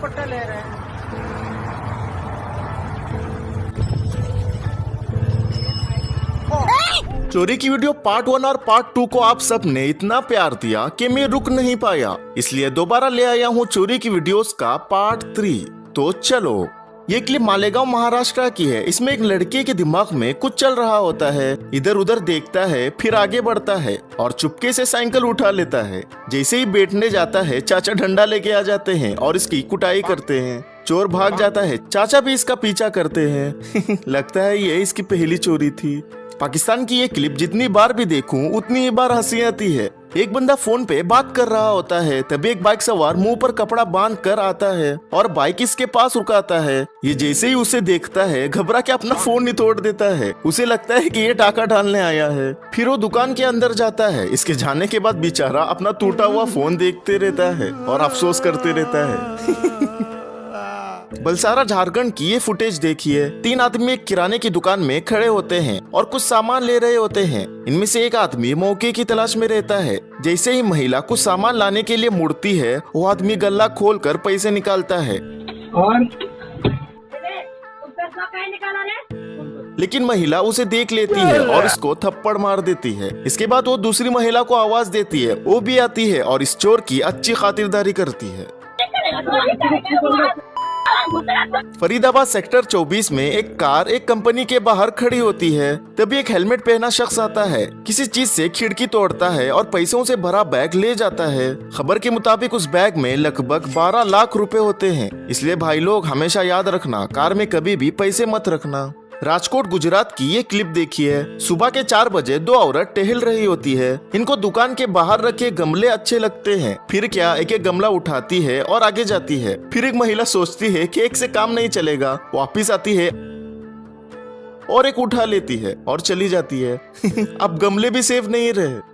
दुपट्टा ले रहे हैं। चोरी की वीडियो पार्ट 1 और पार्ट 2 को आप सब ने इतना प्यार दिया कि मैं रुक नहीं पाया, इसलिए दोबारा ले आया हूँ चोरी की वीडियोस का पार्ट 3। तो चलो, ये क्लिप मालेगांव महाराष्ट्र की है। इसमें एक लड़के के दिमाग में कुछ चल रहा होता है, इधर उधर देखता है, फिर आगे बढ़ता है और चुपके से साइकिल उठा लेता है। जैसे ही बैठने जाता है, चाचा डंडा लेके आ जाते हैं और इसकी कुटाई करते हैं। चोर भाग जाता है, चाचा भी इसका पीछा करते हैं। लगता है ये इसकी पहली चोरी थी। पाकिस्तान की ये क्लिप जितनी बार भी देखूं उतनी ही बार हंसी आती है। एक बंदा फोन पे बात कर रहा होता है, तभी एक बाइक सवार मुंह पर कपड़ा बांध कर आता है और बाइक इसके पास रुकाता है। ये जैसे ही उसे देखता है, घबरा के अपना फोन ही तोड़ देता है। उसे लगता है कि ये टाका डालने आया है। फिर वो दुकान के अंदर जाता है। इसके जाने के बाद बेचारा अपना टूटा हुआ फोन देखते रहता है और अफसोस करते रहता है। बलसारा झारखंड की ये फुटेज देखिए। 3 आदमी एक किराने की दुकान में खड़े होते हैं और कुछ सामान ले रहे होते हैं। इनमें से एक आदमी मौके की तलाश में रहता है। जैसे ही महिला कुछ सामान लाने के लिए मुड़ती है, वो आदमी गल्ला खोलकर पैसे निकालता है और लेकिन महिला उसे देख लेती है और इसको थप्पड़ मार देती है। इसके बाद वो दूसरी महिला को आवाज देती है, वो भी आती है और इस चोर की अच्छी खातिरदारी करती है। फरीदाबाद सेक्टर 24 में एक कार एक कंपनी के बाहर खड़ी होती है। तभी एक हेलमेट पहना शख्स आता है, किसी चीज से खिड़की तोड़ता है और पैसों से भरा बैग ले जाता है। खबर के मुताबिक उस बैग में लगभग 12 लाख रुपए होते हैं। इसलिए भाई लोग हमेशा याद रखना, कार में कभी भी पैसे मत रखना। राजकोट गुजरात की ये क्लिप देखिए। सुबह के 4 बजे 2 औरत टहल रही होती है। इनको दुकान के बाहर रखे गमले अच्छे लगते हैं। फिर क्या, एक एक गमला उठाती है और आगे जाती है। फिर एक महिला सोचती है कि एक से काम नहीं चलेगा, वापिस आती है और एक उठा लेती है और चली जाती है। अब गमले भी सेफ नहीं रहे।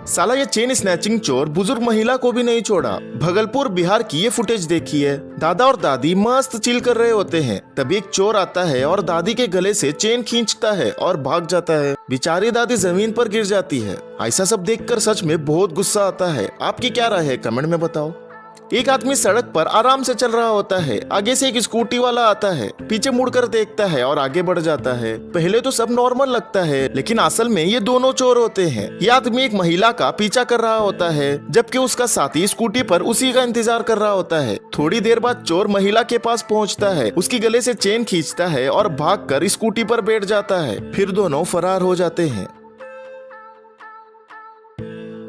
साला ये चेन स्नैचिंग चोर बुजुर्ग महिला को भी नहीं छोड़ा। भगलपुर बिहार की ये फुटेज देखी है। दादा और दादी मस्त चिल कर रहे होते हैं। तभी एक चोर आता है और दादी के गले से चेन खींचता है और भाग जाता है। बेचारी दादी जमीन पर गिर जाती है। ऐसा सब देखकर सच में बहुत गुस्सा आता है। आपकी क्या राय है, कमेंट में बताओ। एक आदमी सड़क पर आराम से चल रहा होता है। आगे से एक स्कूटी वाला आता है, पीछे मुड़कर देखता है और आगे बढ़ जाता है। पहले तो सब नॉर्मल लगता है, लेकिन असल में ये दोनों चोर होते हैं। ये आदमी एक महिला का पीछा कर रहा होता है, जबकि उसका साथी स्कूटी पर उसी का इंतजार कर रहा होता है। थोड़ी देर बाद चोर महिला के पास पहुँचता है, उसकी गले से चेन खींचता है और भागकर स्कूटी पर बैठ जाता है। फिर दोनों फरार हो जाते हैं।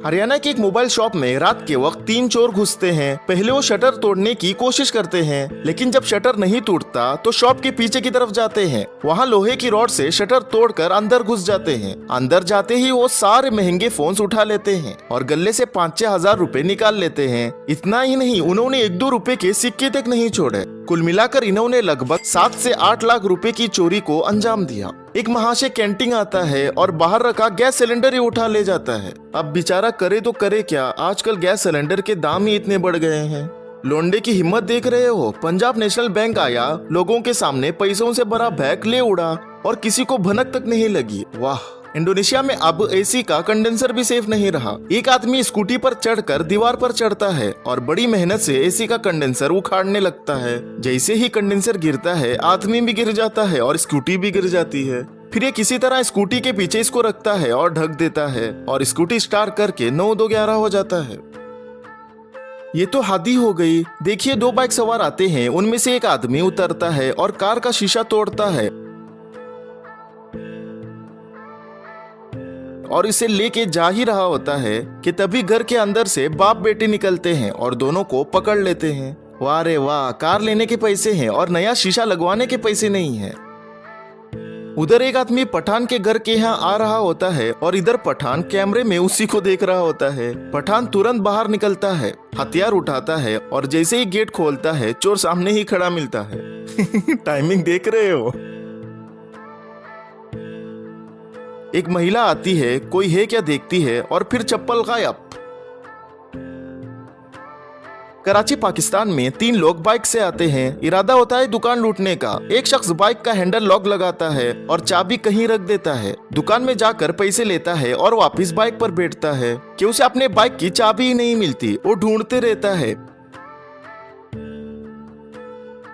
हरियाणा की एक मोबाइल शॉप में रात के वक्त 3 चोर घुसते हैं। पहले वो शटर तोड़ने की कोशिश करते हैं, लेकिन जब शटर नहीं टूटता तो शॉप के पीछे की तरफ जाते हैं। वहाँ लोहे की रॉड से शटर तोड़कर अंदर घुस जाते हैं। अंदर जाते ही वो सारे महंगे फोन्स उठा लेते हैं और गले से 5-6 हजार रुपए निकाल लेते हैं। इतना ही नहीं, उन्होंने 1-2 रुपए के सिक्के तक नहीं छोड़े। कुल मिलाकर इन्होंने लगभग 7 से 8 लाख रुपए की चोरी को अंजाम दिया। एक महाशय कैंटीन आता है और बाहर रखा गैस सिलेंडर ही उठा ले जाता है। अब बेचारा करे तो करे क्या, आजकल गैस सिलेंडर के दाम ही इतने बढ़ गए हैं। लोंडे की हिम्मत देख रहे हो। पंजाब नेशनल बैंक आया, लोगों के सामने पैसों से भरा बैग ले उड़ा और किसी को भनक तक नहीं लगी। वाह। इंडोनेशिया में अब एसी का कंडेंसर भी सेफ नहीं रहा। एक आदमी स्कूटी पर चढ़कर दीवार पर चढ़ता है और बड़ी मेहनत से एसी का कंडेंसर उखाड़ने लगता है। जैसे ही कंडेंसर गिरता है, आदमी भी गिर जाता है और स्कूटी भी गिर जाती है। फिर ये किसी तरह स्कूटी के पीछे इसको रखता है और ढक देता है और स्कूटी स्टार्ट करके 9-2-11 हो जाता है। ये तो हद हो गई। देखिए, 2 बाइक सवार आते हैं। उनमें से एक आदमी उतरता है और कार का शीशा तोड़ता है और इसे लेके जा ही रहा होता है कि तभी घर के अंदर से बाप बेटे निकलते हैं और दोनों को पकड़ लेते हैं। वाह रे वाह, कार लेने के पैसे हैं और नया शीशा लगवाने के पैसे नहीं हैं। उधर एक आदमी पठान के घर के यहाँ आ रहा होता है और इधर पठान कैमरे में उसी को देख रहा होता है। पठान तुरंत बाहर निकलता है, हथियार उठाता है और जैसे ही गेट खोलता है, चोर सामने ही खड़ा मिलता है। टाइमिंग देख रहे हो। एक महिला आती है, कोई है क्या देखती है और फिर चप्पल गायब। कराची पाकिस्तान में 3 लोग बाइक से आते हैं। इरादा होता है दुकान लूटने का। एक शख्स बाइक का हैंडल लॉक लगाता है और चाबी कहीं रख देता है। दुकान में जाकर पैसे लेता है और वापस बाइक पर बैठता है कि उसे अपने बाइक की चाबी ही नहीं मिलती। वो ढूंढते रहता है।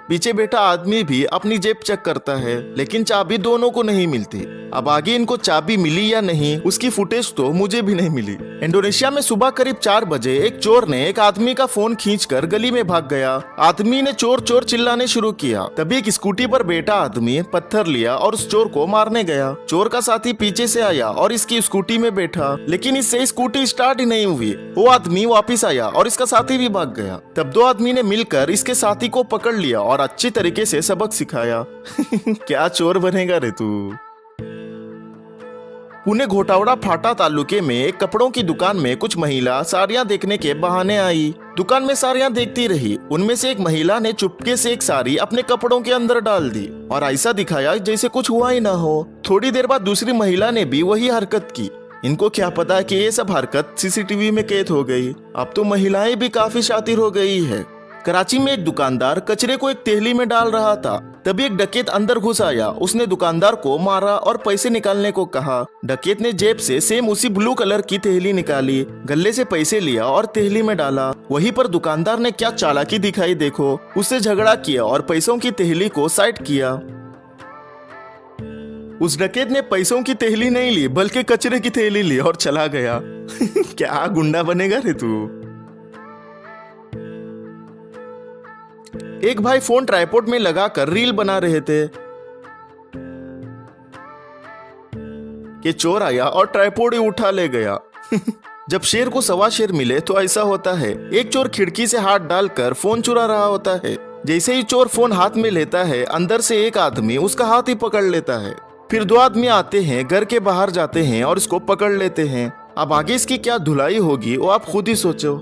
पीछे बैठा आदमी भी अपनी जेब चेक करता है, लेकिन चाबी दोनों को नहीं मिलती। अब आगे इनको चाबी मिली या नहीं उसकी फुटेज तो मुझे भी नहीं मिली। इंडोनेशिया में सुबह करीब 4 बजे एक चोर ने एक आदमी का फोन खींचकर गली में भाग गया। आदमी ने चोर चोर चिल्लाने शुरू किया। तभी एक स्कूटी पर बैठा आदमी पत्थर लिया और उस चोर को मारने गया। चोर का साथी पीछे से आया और इसकी स्कूटी में बैठा, लेकिन इससे स्कूटी स्टार्ट ही नहीं हुई। वो आदमी वापिस आया और इसका साथी भी भाग गया। तब 2 आदमी ने मिलकर इसके साथी को पकड़ लिया और अच्छी तरीके से सबक सिखाया। क्या चोर बनेगा रे तू। पुणे घोटावड़ा फाटा तालुके में एक कपड़ों की दुकान में कुछ महिला साड़ियां देखने के बहाने आई। दुकान में साड़ियां देखती रही। उनमें से एक महिला ने चुपके से एक साड़ी अपने कपड़ों के अंदर डाल दी और ऐसा दिखाया जैसे कुछ हुआ ही ना हो। थोड़ी देर बाद दूसरी महिला ने भी वही हरकत की। इनको क्या पता कि ये सब हरकत सीसीटीवी में कैद हो गई। अब तो महिलाएं भी काफी शातिर हो गई है। कराची में एक दुकानदार कचरे को एक थैली में डाल रहा था। तभी एक डकैत अंदर घुस आया। उसने दुकानदार को मारा और पैसे निकालने को कहा। डकैत ने जेब से सेम उसी ब्लू कलर की थैली निकाली, गले से पैसे लिया और थैली में डाला। वहीं पर दुकानदार ने क्या चालाकी दिखाई देखो। उससे झगड़ा किया और पैसों की थैली को साइड किया। उस डकैत ने पैसों की थैली नहीं ली बल्कि कचरे की थैली ली और चला गया। क्या गुंडा बनेगा रे तू। एक भाई फोन ट्राइपॉड में लगाकर रील बना रहे थे कि चोर आया और ट्राइपॉड ही उठा ले गया। जब शेर को सवा शेर मिले तो ऐसा होता है। एक चोर खिड़की से हाथ डालकर फोन चुरा रहा होता है। जैसे ही चोर फोन हाथ में लेता है, अंदर से एक आदमी उसका हाथ ही पकड़ लेता है। फिर 2 आदमी आते हैं, घर के बाहर जाते हैं और इसको पकड़ लेते हैं। अब आगे इसकी क्या धुलाई होगी वो आप खुद ही सोचो।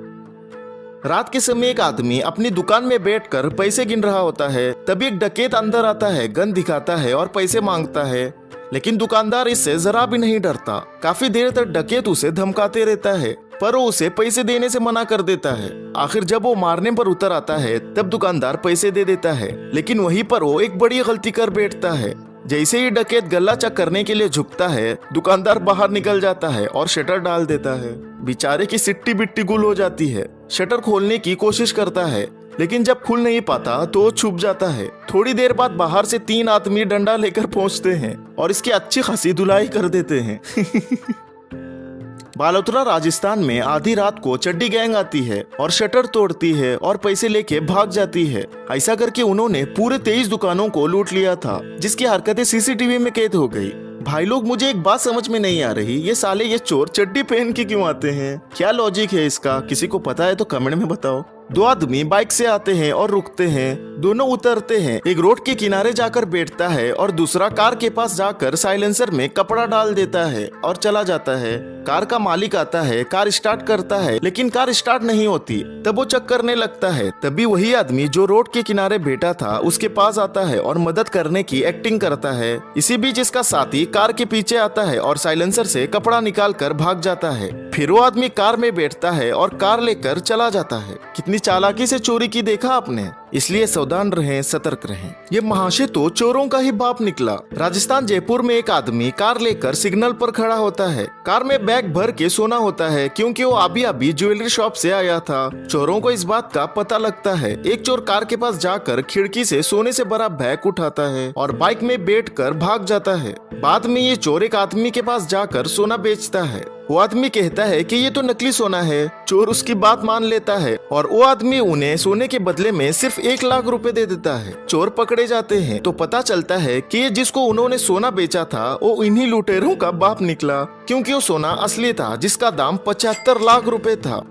रात के समय एक आदमी अपनी दुकान में बैठकर पैसे गिन रहा होता है। तभी एक डकैत अंदर आता है, गन दिखाता है और पैसे मांगता है, लेकिन दुकानदार इससे जरा भी नहीं डरता। काफी देर तक डकैत उसे धमकाते रहता है, पर वो उसे पैसे देने से मना कर देता है। आखिर जब वो मारने पर उतर आता है तब दुकानदार पैसे दे देता है, लेकिन वहीं पर वो एक बड़ी गलती कर बैठता है। जैसे ही डकैत गल्ला चेक करने के लिए झुकता है, दुकानदार बाहर निकल जाता है और शटर डाल देता है। बेचारे की सिट्टी बिट्टी गुल हो जाती है। शटर खोलने की कोशिश करता है, लेकिन जब खुल नहीं पाता तो वो छुप जाता है। थोड़ी देर बाद बाहर से 3 आदमी डंडा लेकर पहुंचते हैं और इसकी अच्छी खासी धुलाई कर देते हैं। बालोतरा राजस्थान में आधी रात को चड्डी गैंग आती है और शटर तोड़ती है और पैसे लेके भाग जाती है। ऐसा करके उन्होंने पूरे 23 दुकानों को लूट लिया था, जिसकी हरकतें सीसीटीवी में कैद हो गई। भाई लोग, मुझे एक बात समझ में नहीं आ रही, ये साले ये चोर चड्डी पहन के क्यों आते हैं? क्या लॉजिक है इसका? किसी को पता है तो कमेंट में बताओ। 2 आदमी बाइक से आते हैं और रुकते हैं। दोनों उतरते हैं। एक रोड के किनारे जाकर बैठता है और दूसरा कार के पास जाकर साइलेंसर में कपड़ा डाल देता है और चला जाता है। कार का मालिक आता है, कार स्टार्ट करता है, लेकिन कार स्टार्ट नहीं होती। तब वो चेक करने लगता है। तभी वही आदमी जो रोड के किनारे बैठा था उसके पास आता है और मदद करने की एक्टिंग करता है। इसी बीच इसका साथी कार के पीछे आता है और साइलेंसर से कपड़ा निकाल कर भाग जाता है। फिर वो आदमी कार में बैठता है और कार लेकर चला जाता है। कितनी चालाकी से चोरी की देखा आपने। इसलिए सावधान रहें, सतर्क रहें। ये महाशय तो चोरों का ही बाप निकला। राजस्थान जयपुर में एक आदमी कार लेकर सिग्नल पर खड़ा होता है। कार में बैग भर के सोना होता है, क्योंकि वो अभी ज्वेलरी शॉप से आया था। चोरों को इस बात का पता लगता है। एक चोर कार के पास जाकर खिड़की से सोने से भरा बैग उठाता है और बाइक में बैठकर भाग जाता है। बाद में ये चोर एक आदमी के पास जाकर सोना बेचता है। वो आदमी कहता है कि ये तो नकली सोना है। चोर उसकी बात मान लेता है और वो आदमी उन्हें सोने के बदले में सिर्फ 1 लाख रुपए दे देता है। चोर पकड़े जाते हैं तो पता चलता है कि ये जिसको उन्होंने सोना बेचा था वो इन्हीं लुटेरों का बाप निकला, क्योंकि वो सोना असली था जिसका दाम 75 लाख रुपए था।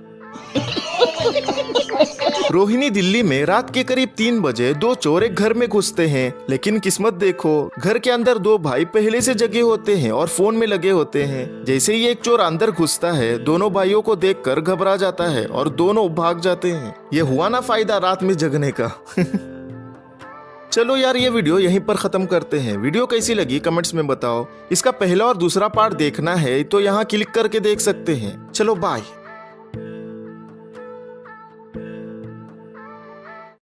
रोहिणी दिल्ली में रात के करीब 3 बजे 2 चोर एक घर में घुसते हैं, लेकिन किस्मत देखो, घर के अंदर 2 भाई पहले से जगे होते हैं और फोन में लगे होते हैं। जैसे ही एक चोर अंदर घुसता है, दोनों भाइयों को देखकर घबरा जाता है और दोनों भाग जाते हैं। ये हुआ ना फायदा रात में जगने का। चलो यार, ये वीडियो यहीं पर खत्म करते हैं। वीडियो कैसी लगी कमेंट्स में बताओ। इसका पहला और दूसरा पार्ट देखना है तो यहाँ क्लिक करके देख सकते हैं। चलो बाय।